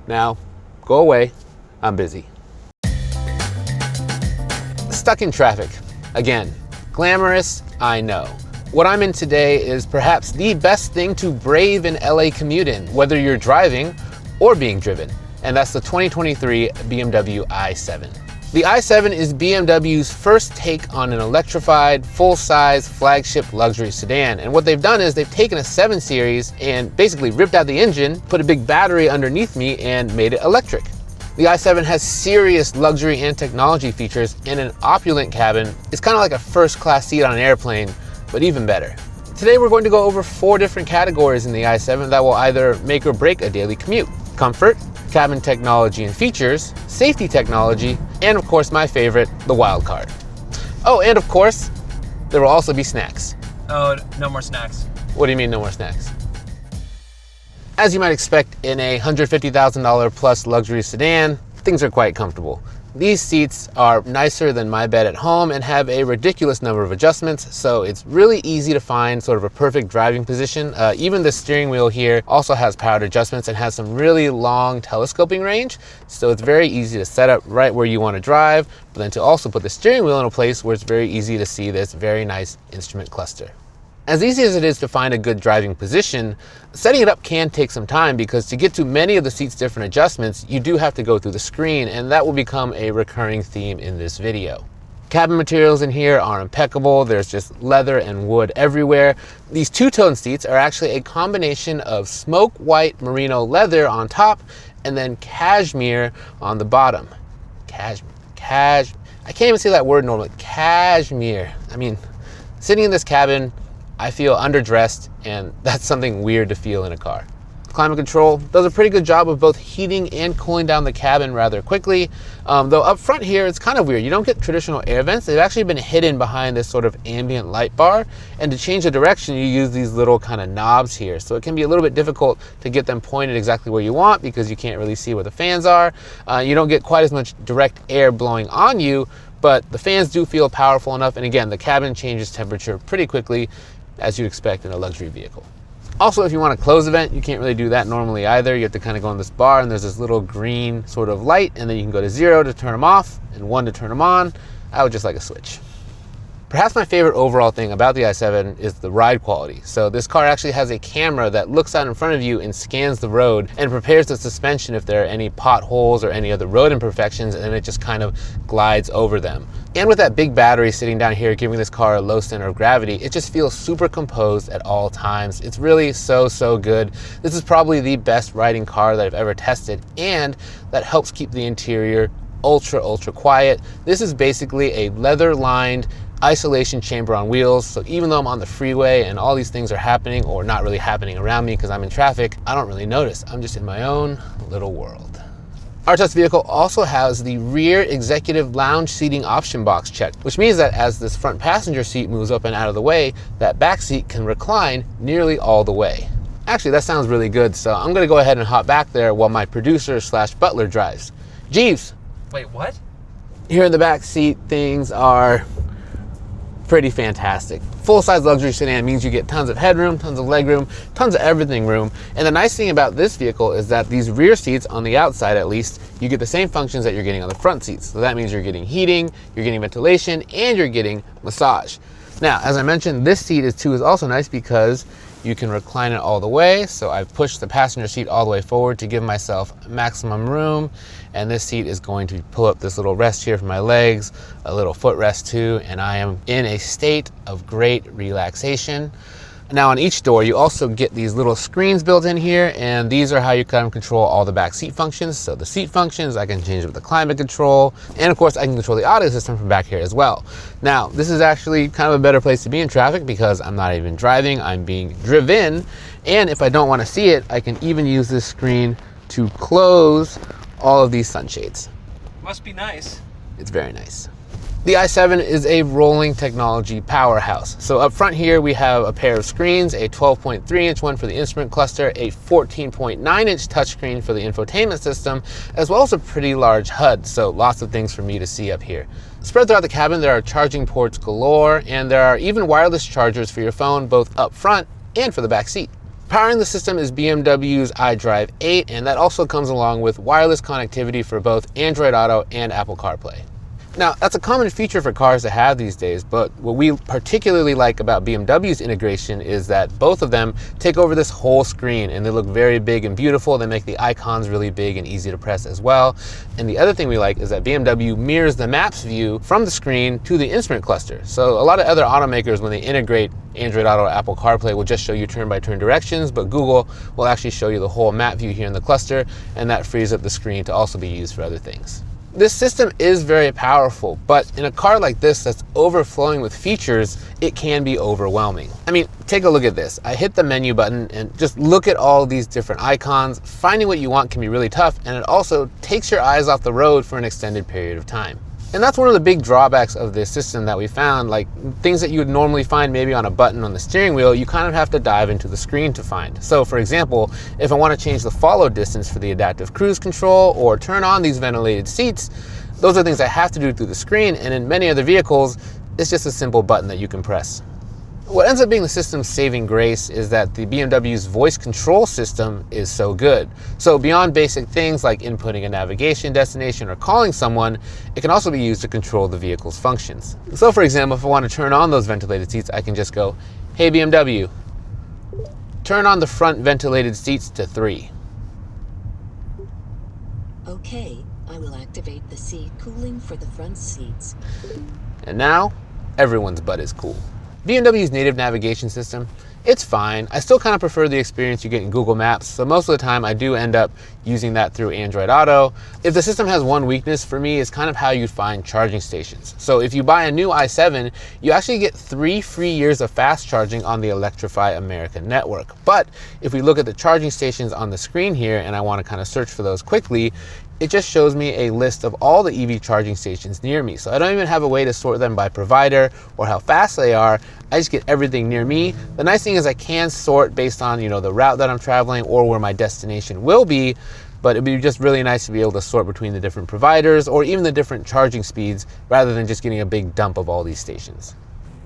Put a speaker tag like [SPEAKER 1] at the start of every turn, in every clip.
[SPEAKER 1] Now, go away, I'm busy. Stuck in traffic. Again, glamorous, I know. What I'm in today is perhaps the best thing to brave an LA commute in, whether you're driving or being driven, and that's the 2023 BMW i7. The i7 is BMW's first take on an electrified, full-size flagship luxury sedan. And what they've done is they've taken a 7 Series and basically ripped out the engine, put a big battery underneath me, and made it electric. The i7 has serious luxury and technology features and an opulent cabin. It's kind of like a first-class seat on an airplane, but even better. Today we're going to go over 4 different categories in the i7 that will either make or break a daily commute: comfort, cabin technology and features, safety technology, and of course my favorite, the wild card. Oh, and of course, there will also be snacks.
[SPEAKER 2] Oh, no more snacks.
[SPEAKER 1] What do you mean no more snacks? As you might expect in a $150,000 plus luxury sedan, things are quite comfortable. These seats are nicer than my bed at home and have a ridiculous number of adjustments, so it's really easy to find sort of a perfect driving position. Even the steering wheel here also has powered adjustments and has some really long telescoping range, so it's very easy to set up right where you want to drive, but then to also put the steering wheel in a place where it's very easy to see this very nice instrument cluster. As easy as it is to find a good driving position, setting it up can take some time because to get to many of the seat's different adjustments, you do have to go through the screen, and that will become a recurring theme in this video. Cabin materials in here are impeccable. There's just leather and wood everywhere. These two-tone seats are actually a combination of smoke white merino leather on top and then cashmere on the bottom. I can't even say that word normally. Cashmere. I mean, sitting in this cabin, I feel underdressed, and that's something weird to feel in a car. Climate control does a pretty good job of both heating and cooling down the cabin rather quickly. Though up front here, it's kind of weird. You don't get traditional air vents. They've actually been hidden behind this sort of ambient light bar. And to change the direction, you use these little kind of knobs here. So it can be a little bit difficult to get them pointed exactly where you want because you can't really see where the fans are. You don't get quite as much direct air blowing on you, but the fans do feel powerful enough. And again, the cabin changes temperature pretty quickly, as you'd expect in a luxury vehicle. Also, if you want a close event, you can't really do that normally either. You have to kind of go on this bar and there's this little green sort of light, and then you can go to 0 to turn them off and 1 to turn them on. I would just like a switch. Perhaps my favorite overall thing about the i7 is the ride quality. So this car actually has a camera that looks out in front of you and scans the road and prepares the suspension if there are any potholes or any other road imperfections, and then it just kind of glides over them. And with that big battery sitting down here giving this car a low center of gravity, it just feels super composed at all times. It's really so good. This is probably the best riding car that I've ever tested, and that helps keep the interior ultra quiet. This is basically a leather lined isolation chamber on wheels, so even though I'm on the freeway and all these things are happening or not really happening around me because I'm in traffic, I don't really notice. I'm just in my own little world. Our test vehicle also has the rear executive lounge seating option box checked, which means that as this front passenger seat moves up and out of the way, that back seat can recline nearly all the way. Actually, that sounds really good, so I'm gonna go ahead and hop back there while my producer / butler drives. Jeeves.
[SPEAKER 2] Wait, what?
[SPEAKER 1] Here in the back seat, things are pretty fantastic. Full-size luxury sedan means you get tons of headroom, tons of legroom, tons of everything room. And the nice thing about this vehicle is that these rear seats, on the outside at least, you get the same functions that you're getting on the front seats. So that means you're getting heating, you're getting ventilation, and you're getting massage. Now, as I mentioned, this seat is also nice because you can recline it all the way. So I've pushed the passenger seat all the way forward to give myself maximum room. And this seat is going to pull up this little rest here for my legs, a little footrest too, and I am in a state of great relaxation. Now on each door, you also get these little screens built in here, and these are how you can control all the back seat functions. So the seat functions, I can change it with the climate control, and of course I can control the audio system from back here as well. Now, this is actually kind of a better place to be in traffic because I'm not even driving, I'm being driven. And if I don't want to see it, I can even use this screen to close all of these sunshades.
[SPEAKER 2] Must be nice.
[SPEAKER 1] It's very nice. The i7 is a rolling technology powerhouse. So up front here, we have a pair of screens, a 12.3-inch one for the instrument cluster, a 14.9-inch touchscreen for the infotainment system, as well as a pretty large HUD, so lots of things for me to see up here. Spread throughout the cabin, there are charging ports galore, and there are even wireless chargers for your phone, both up front and for the back seat. Powering the system is BMW's iDrive 8, and that also comes along with wireless connectivity for both Android Auto and Apple CarPlay. Now, that's a common feature for cars to have these days, but what we particularly like about BMW's integration is that both of them take over this whole screen, and they look very big and beautiful. They make the icons really big and easy to press as well. And the other thing we like is that BMW mirrors the maps view from the screen to the instrument cluster. So a lot of other automakers, when they integrate Android Auto or Apple CarPlay, will just show you turn-by-turn directions, but Google will actually show you the whole map view here in the cluster, and that frees up the screen to also be used for other things. This system is very powerful, but in a car like this that's overflowing with features, it can be overwhelming. I mean, take a look at this. I hit the menu button and just look at all these different icons. Finding what you want can be really tough, and it also takes your eyes off the road for an extended period of time. And that's one of the big drawbacks of this system that we found. Like things that you would normally find maybe on a button on the steering wheel, you kind of have to dive into the screen to find. So for example, if I want to change the follow distance for the adaptive cruise control or turn on these ventilated seats, those are things I have to do through the screen, and in many other vehicles, it's just a simple button that you can press. What ends up being the system's saving grace is that the BMW's voice control system is so good. So beyond basic things like inputting a navigation destination or calling someone, it can also be used to control the vehicle's functions. So for example, if I want to turn on those ventilated seats, I can just go, "Hey BMW, turn on the front ventilated seats to 3.
[SPEAKER 3] Okay, I will activate the seat cooling for the front seats.
[SPEAKER 1] And now, everyone's butt is cool. BMW's native navigation system, it's fine. I still kind of prefer the experience you get in Google Maps, so most of the time I do end up using that through Android Auto. If the system has one weakness for me, it's kind of how you find charging stations. So if you buy a new i7, you actually get 3 free years of fast charging on the Electrify America network. But if we look at the charging stations on the screen here, and I want to kind of search for those quickly, it just shows me a list of all the EV charging stations near me. So I don't even have a way to sort them by provider or how fast they are. I just get everything near me. The nice thing is I can sort based on, the route that I'm traveling or where my destination will be, but it'd be just really nice to be able to sort between the different providers or even the different charging speeds rather than just getting a big dump of all these stations.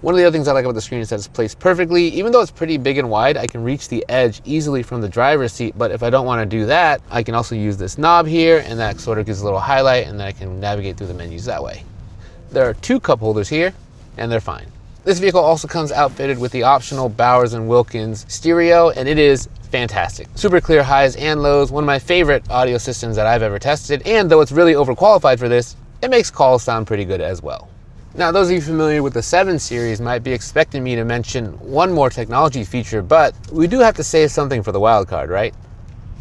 [SPEAKER 1] One of the other things I like about the screen is that it's placed perfectly. Even though it's pretty big and wide, I can reach the edge easily from the driver's seat, but if I don't want to do that, I can also use this knob here, and that sort of gives a little highlight, and then I can navigate through the menus that way. There are 2 cup holders here, and they're fine. This vehicle also comes outfitted with the optional Bowers & Wilkins stereo, and it is fantastic. Super clear highs and lows, one of my favorite audio systems that I've ever tested, and though it's really overqualified for this, it makes calls sound pretty good as well. Now, those of you familiar with the 7 Series might be expecting me to mention one more technology feature, but we do have to save something for the wild card, right?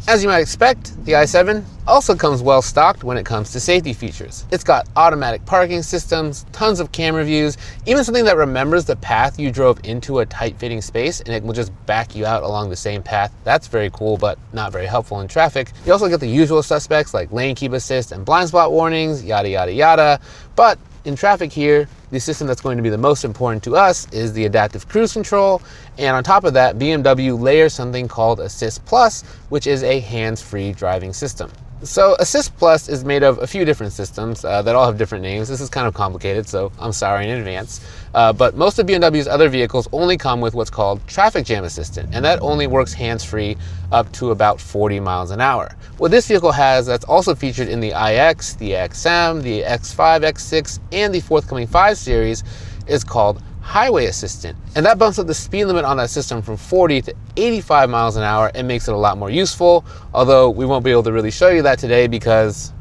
[SPEAKER 1] As you might expect, the i7 also comes well stocked when it comes to safety features. It's got automatic parking systems, tons of camera views, even something that remembers the path you drove into a tight-fitting space, and it will just back you out along the same path. That's very cool, but not very helpful in traffic. You also get the usual suspects like lane keep assist and blind spot warnings, yada, yada, yada. But in traffic here, the system that's going to be the most important to us is the adaptive cruise control. And on top of that, BMW layers something called Assist Plus, which is a hands-free driving system. So Assist Plus is made of a few different systems that all have different names. This is kind of complicated, so I'm sorry in advance. But most of BMW's other vehicles only come with what's called Traffic Jam Assistant, and that only works hands-free up to about 40 miles an hour. What this vehicle has that's also featured in the iX, the XM, the X5, X6, and the forthcoming 5 Series is called Highway Assistant, and that bumps up the speed limit on that system from 40 to 85 miles an hour and makes it a lot more useful, although we won't be able to really show you that today because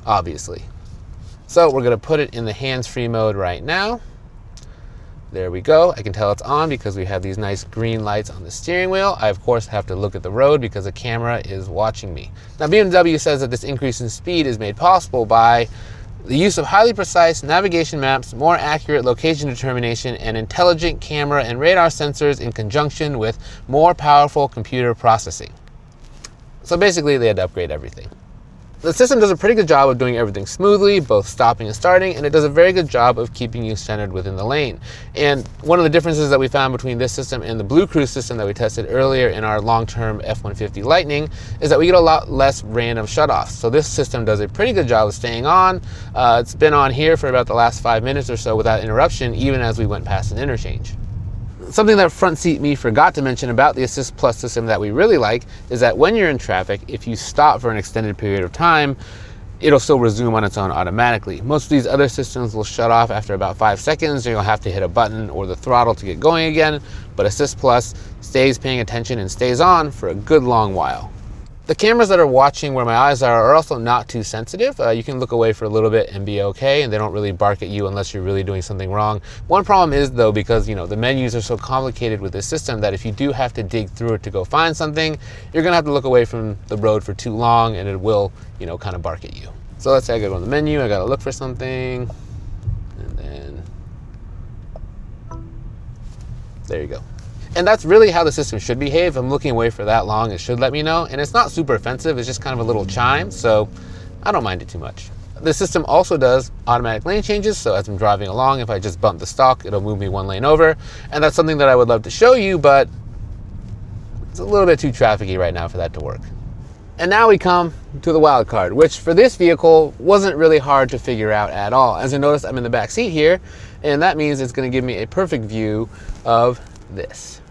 [SPEAKER 1] obviously. So we're going to put it in the hands-free mode right now. There we go. I can tell it's on because we have these nice green lights on the steering wheel. I, of course, have to look at the road because the camera is watching me. Now, BMW says that this increase in speed is made possible by the use of highly precise navigation maps, more accurate location determination, and intelligent camera and radar sensors in conjunction with more powerful computer processing. So basically, they had to upgrade everything. The system does a pretty good job of doing everything smoothly, both stopping and starting, and it does a very good job of keeping you centered within the lane. And one of the differences that we found between this system and the Blue Cruise system that we tested earlier in our long-term F-150 Lightning is that we get a lot less random shutoffs. So this system does a pretty good job of staying on. It's been on here for about the last 5 minutes or so without interruption, even as we went past an interchange. Something that front seat me forgot to mention about the Assist Plus system that we really like is that when you're in traffic, if you stop for an extended period of time, it'll still resume on its own automatically. Most of these other systems will shut off after about 5 seconds, and you'll have to hit a button or the throttle to get going again, but Assist Plus stays paying attention and stays on for a good long while. The cameras that are watching where my eyes are also not too sensitive. You can look away for a little bit and be okay, and they don't really bark at you unless you're really doing something wrong. One problem is though, because the menus are so complicated with this system, that if you do have to dig through it to go find something, you're gonna have to look away from the road for too long, and it will, kind of bark at you. So let's say I go to the menu, I gotta look for something, and then there you go. And that's really how the system should behave. If I'm looking away for that long, it should let me know. And it's not super offensive, it's just kind of a little chime, so I don't mind it too much. The system also does automatic lane changes, so as I'm driving along, if I just bump the stalk, it'll move me one lane over. And that's something that I would love to show you, but it's a little bit too trafficy right now for that to work. And now we come to the wild card, which for this vehicle wasn't really hard to figure out at all. As you notice, I'm in the back seat here, and that means it's gonna give me a perfect view of this.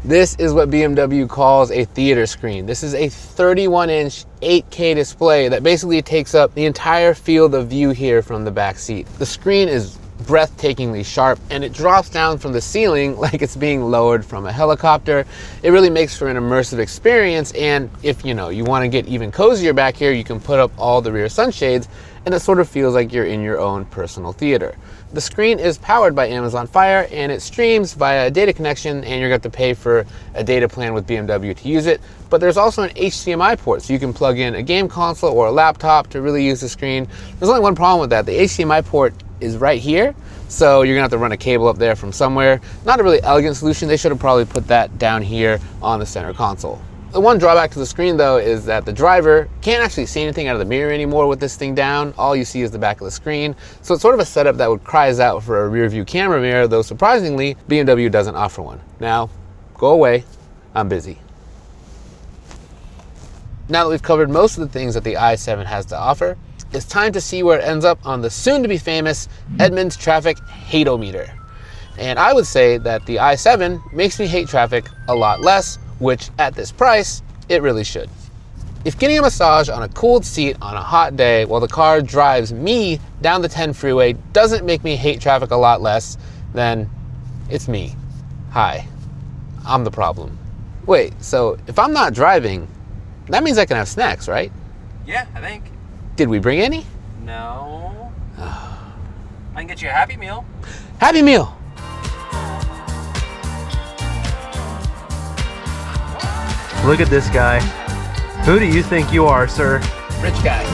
[SPEAKER 1] This is what BMW calls a theater screen. This is a 31-inch 8K display that basically takes up the entire field of view here from the back seat. The screen is breathtakingly sharp, and it drops down from the ceiling like it's being lowered from a helicopter. It really makes for an immersive experience, and if you want to get even cozier back here, you can put up all the rear sunshades, and it sort of feels like you're in your own personal theater. The screen is powered by Amazon Fire, and it streams via a data connection, and you're going to have to pay for a data plan with BMW to use it. But there's also an HDMI port, so you can plug in a game console or a laptop to really use the screen. There's only one problem with that. The HDMI port is right here, so you're gonna have to run a cable up there from somewhere. Not a really elegant solution. They should have probably put that down here on the center console. The one drawback to the screen though is that the driver can't actually see anything out of the mirror anymore with this thing down. All you see is the back of the screen. So it's sort of a setup that would cries out for a rear view camera mirror, though surprisingly, BMW doesn't offer one. Now, go away, I'm busy. Now that we've covered most of the things that the i7 has to offer, it's time to see where it ends up on the soon-to-be famous Edmunds Traffic Hate-O-Meter. And I would say that the i7 makes me hate traffic a lot less, which at this price, it really should. If getting a massage on a cooled seat on a hot day while the car drives me down the 10 freeway doesn't make me hate traffic a lot less, then it's me. Hi, I'm the problem. Wait, so if I'm not driving, that means I can have snacks, right?
[SPEAKER 2] Yeah, I think.
[SPEAKER 1] Did we bring any?
[SPEAKER 2] No. I can get you a Happy Meal.
[SPEAKER 1] Happy Meal!
[SPEAKER 4] Look at this guy. Who do you think you are, sir?
[SPEAKER 1] Rich guy.